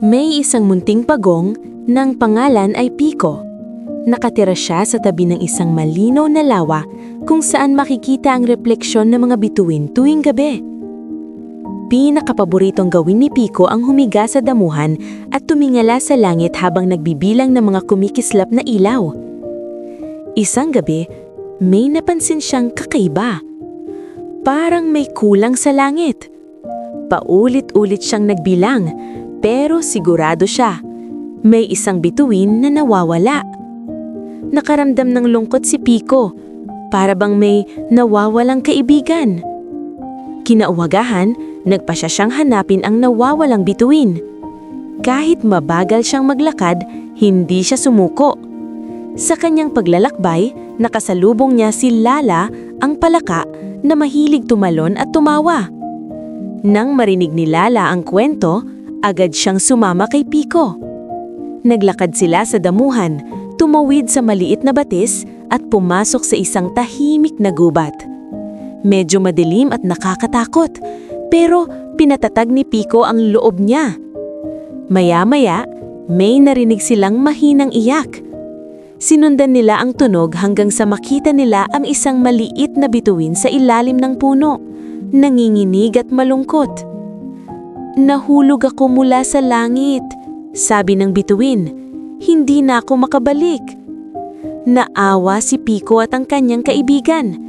May isang munting pagong nang pangalan ay Pico. Nakatira siya sa tabi ng isang malinaw na lawa kung saan makikita ang refleksyon ng mga bituin tuwing gabi. Pinakapaboritong gawin ni Pico ang humiga sa damuhan at tumingala sa langit habang nagbibilang ng mga kumikislap na ilaw. Isang gabi, may napansin siyang kakaiba. Parang may kulang sa langit. Paulit-ulit siyang nagbilang, pero sigurado siya. May isang bituin na nawawala. Nakaramdam ng lungkot si Pico, para bang may nawawalang kaibigan. Kinauwagahan, nagpasya siyang hanapin ang nawawalang bituin. Kahit mabagal siyang maglakad, hindi siya sumuko. Sa kanyang paglalakbay, nakasalubong niya si Lala, ang palaka, na mahilig tumalon at tumawa. Nang marinig ni Lala ang kwento, agad siyang sumama kay Pico. Naglakad sila sa damuhan, tumawid sa maliit na batis at pumasok sa isang tahimik na gubat. Medyo madilim at nakakatakot, pero pinatatag ni Pico ang loob niya. Maya-maya, may narinig silang mahinang iyak. Sinundan nila ang tunog hanggang sa makita nila ang isang maliit na bituin sa ilalim ng puno, nanginginig at malungkot. "Nahulog ako mula sa langit," sabi ng bituin. "Hindi na ako makabalik." Naawa si Pico at ang kanyang kaibigan.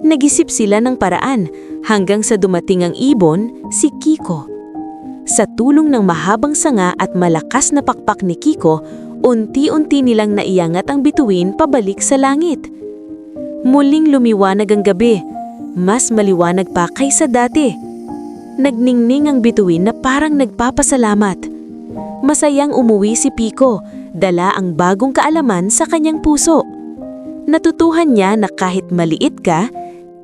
Nag-isip sila ng paraan hanggang sa dumating ang ibon, si Kiko. Sa tulong ng mahabang sanga at malakas na pakpak ni Kiko, unti-unti nilang naiangat ang bituin pabalik sa langit. Muling lumiwanag ang gabi, mas maliwanag pa kaysa dati. Nagningning ang bituin na parang nagpapasalamat. Masayang umuwi si Pico, dala ang bagong kaalaman sa kanyang puso. Natutuhan niya na kahit maliit ka,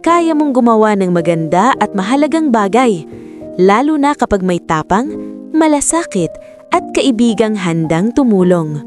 kaya mong gumawa ng maganda at mahalagang bagay, lalo na kapag may tapang, malasakit at kaibigang handang tumulong.